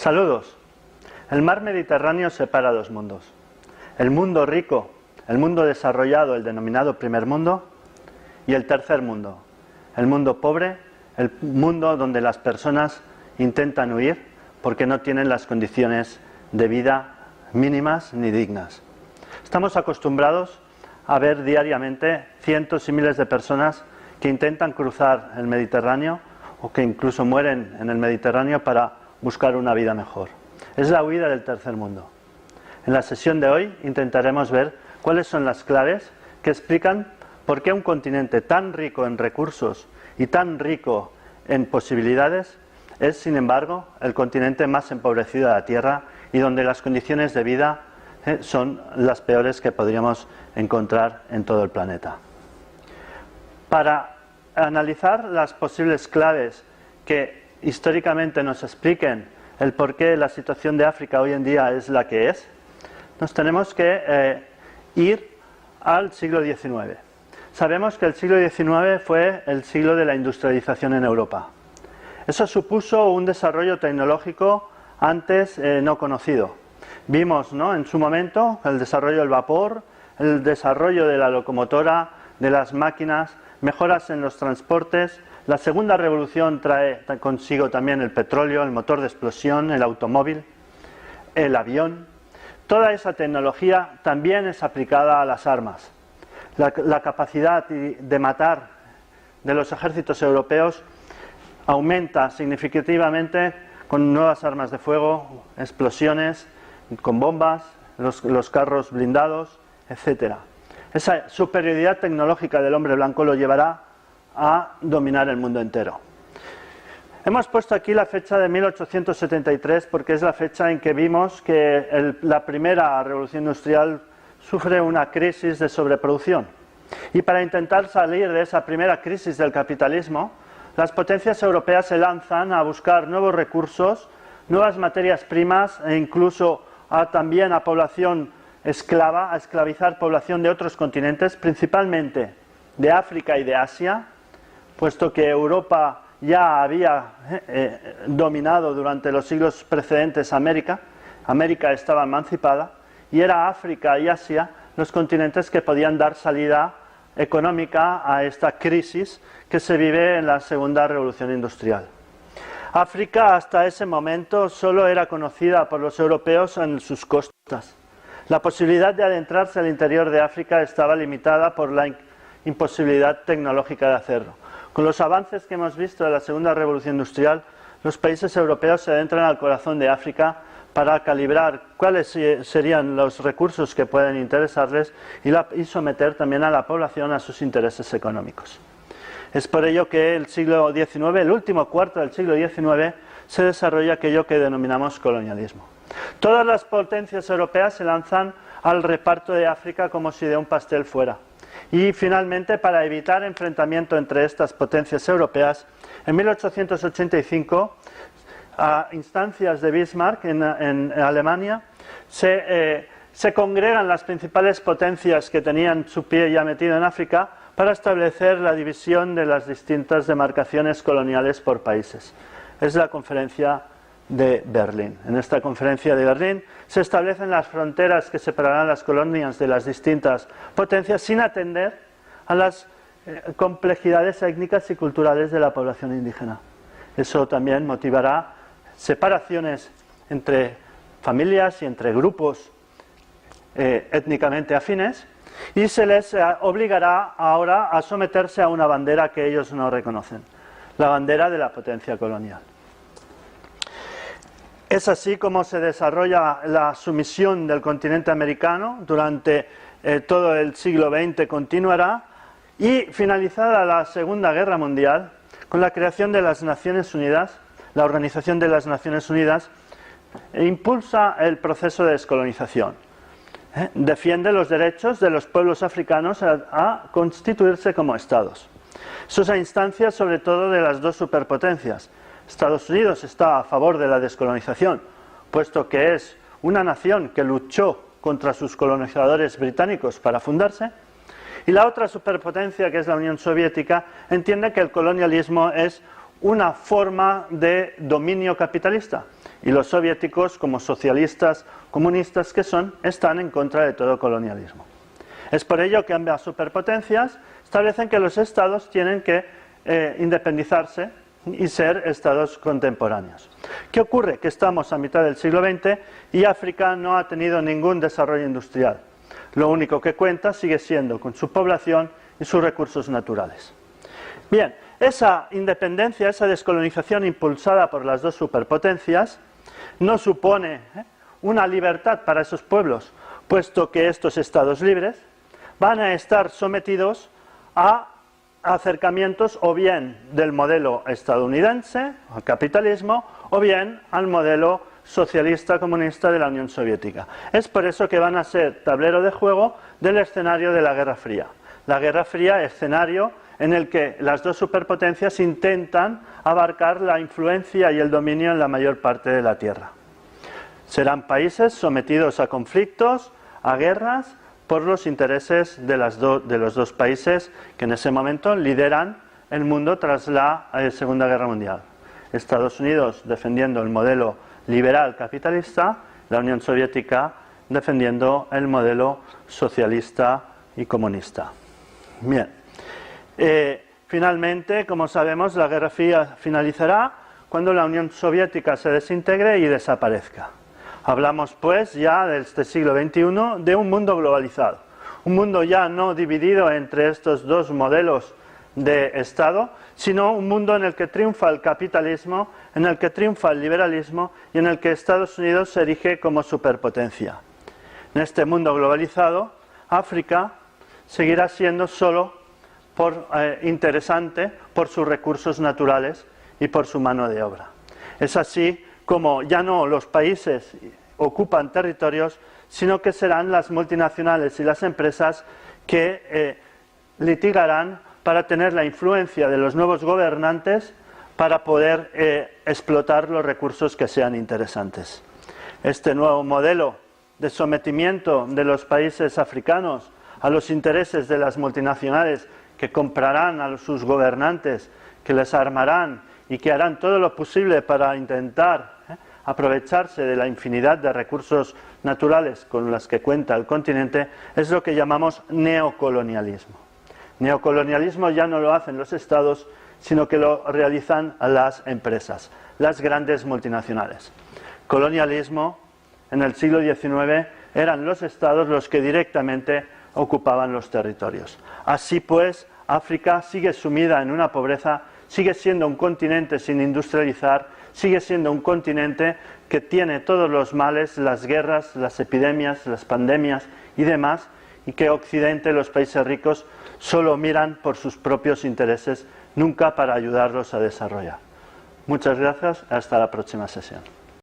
Saludos. El mar Mediterráneo separa dos mundos. El mundo rico, el mundo desarrollado, el denominado primer mundo, y el tercer mundo, el mundo pobre, el mundo donde las personas intentan huir porque no tienen las condiciones de vida mínimas ni dignas. Estamos acostumbrados a ver diariamente cientos y miles de personas que intentan cruzar el Mediterráneo o que incluso mueren en el Mediterráneo para buscar una vida mejor. Es la huida del tercer mundo. En la sesión de hoy intentaremos ver cuáles son las claves que explican por qué un continente tan rico en recursos y tan rico en posibilidades es, sin embargo, el continente más empobrecido de la Tierra y donde las condiciones de vida son las peores que podríamos encontrar en todo el planeta. Para analizar las posibles claves que históricamente nos expliquen el por qué la situación de África hoy en día es la que es, nos tenemos que ir al siglo XIX. Sabemos que el siglo XIX fue el siglo de la industrialización en Europa. Eso supuso un desarrollo tecnológico antes no conocido. Vimos, ¿no?, en su momento el desarrollo del vapor, el desarrollo de la locomotora, de las máquinas, mejoras en los transportes. La segunda revolución trae consigo también el petróleo, el motor de explosión, el automóvil, el avión. Toda esa tecnología también es aplicada a las armas. La capacidad de matar de los ejércitos europeos aumenta significativamente con nuevas armas de fuego, explosiones, con bombas, los carros blindados, etc. Esa superioridad tecnológica del hombre blanco lo llevará a dominar el mundo entero. Hemos puesto aquí la fecha de 1873 porque es la fecha en que vimos que la primera revolución industrial sufre una crisis de sobreproducción. Y para intentar salir de esa primera crisis del capitalismo, las potencias europeas se lanzan a buscar nuevos recursos, nuevas materias primas e incluso también a población esclava, a esclavizar población de otros continentes, principalmente de África y de Asia, puesto que Europa ya había dominado durante los siglos precedentes América. América estaba emancipada y era África y Asia los continentes que podían dar salida económica a esta crisis que se vive en la segunda revolución industrial. África hasta ese momento solo era conocida por los europeos en sus costas. La posibilidad de adentrarse al interior de África estaba limitada por la imposibilidad tecnológica de hacerlo. Con los avances que hemos visto de la segunda revolución industrial, los países europeos se adentran al corazón de África para calibrar cuáles serían los recursos que pueden interesarles y someter también a la población a sus intereses económicos. Es por ello que el siglo XIX, el último cuarto del siglo XIX, se desarrolla aquello que denominamos colonialismo. Todas las potencias europeas se lanzan al reparto de África como si de un pastel fuera. Y finalmente, para evitar enfrentamiento entre estas potencias europeas, en 1885, a instancias de Bismarck en Alemania, se congregan las principales potencias que tenían su pie ya metido en África para establecer la división de las distintas demarcaciones coloniales por países. Es la conferencia de Berlín. En esta conferencia de Berlín se establecen las fronteras que separarán las colonias de las distintas potencias sin atender a las complejidades étnicas y culturales de la población indígena. Eso también motivará separaciones entre familias y entre grupos étnicamente afines y se les obligará ahora a someterse a una bandera que ellos no reconocen, la bandera de la potencia colonial. Es así como se desarrolla la sumisión del continente americano durante todo el siglo XX, continuará, y finalizada la Segunda Guerra Mundial, con la creación de las Naciones Unidas, la Organización de las Naciones Unidas impulsa el proceso de descolonización. Defiende los derechos de los pueblos africanos a constituirse como estados. Eso es a instancias sobre todo de las dos superpotencias. Estados Unidos está a favor de la descolonización, puesto que es una nación que luchó contra sus colonizadores británicos para fundarse, y la otra superpotencia, que es la Unión Soviética, entiende que el colonialismo es una forma de dominio capitalista. Y los soviéticos, como socialistas, comunistas que son, están en contra de todo colonialismo. Es por ello que ambas superpotencias establecen que los estados tienen que independizarse y ser estados contemporáneos. ¿Qué ocurre? Que estamos a mitad del siglo XX y África no ha tenido ningún desarrollo industrial. Lo único que cuenta sigue siendo con su población y sus recursos naturales. Bien, esa independencia, esa descolonización impulsada por las dos superpotencias no supone una libertad para esos pueblos, puesto que estos estados libres van a estar sometidos a acercamientos o bien del modelo estadounidense, al capitalismo, o bien al modelo socialista comunista de la Unión Soviética. Es por eso que van a ser tablero de juego del escenario de la Guerra Fría. La Guerra Fría, escenario en el que las dos superpotencias intentan abarcar la influencia y el dominio en la mayor parte de la Tierra. Serán países sometidos a conflictos, a guerras, por los intereses de los dos países que en ese momento lideran el mundo tras la Segunda Guerra Mundial. Estados Unidos defendiendo el modelo liberal capitalista, la Unión Soviética defendiendo el modelo socialista y comunista. Bien, finalmente, como sabemos, la Guerra Fría finalizará cuando la Unión Soviética se desintegre y desaparezca. Hablamos pues ya de este siglo XXI de un mundo globalizado, un mundo ya no dividido entre estos dos modelos de Estado, sino un mundo en el que triunfa el capitalismo, en el que triunfa el liberalismo y en el que Estados Unidos se erige como superpotencia. En este mundo globalizado, África seguirá siendo solo interesante por sus recursos naturales y por su mano de obra. Es así como ya no los países ocupan territorios, sino que serán las multinacionales y las empresas que litigarán para tener la influencia de los nuevos gobernantes para poder explotar los recursos que sean interesantes. Este nuevo modelo de sometimiento de los países africanos a los intereses de las multinacionales que comprarán a sus gobernantes, que les armarán y que harán todo lo posible para intentar aprovecharse de la infinidad de recursos naturales con los que cuenta el continente, es lo que llamamos neocolonialismo. Neocolonialismo ya no lo hacen los estados, sino que lo realizan las empresas, las grandes multinacionales. Colonialismo, en el siglo XIX, eran los estados los que directamente ocupaban los territorios. Así pues, África sigue sumida en una pobreza, sigue siendo un continente sin industrializar, sigue siendo un continente que tiene todos los males, las guerras, las epidemias, las pandemias y demás, y que Occidente, los países ricos, solo miran por sus propios intereses, nunca para ayudarlos a desarrollar. Muchas gracias, hasta la próxima sesión.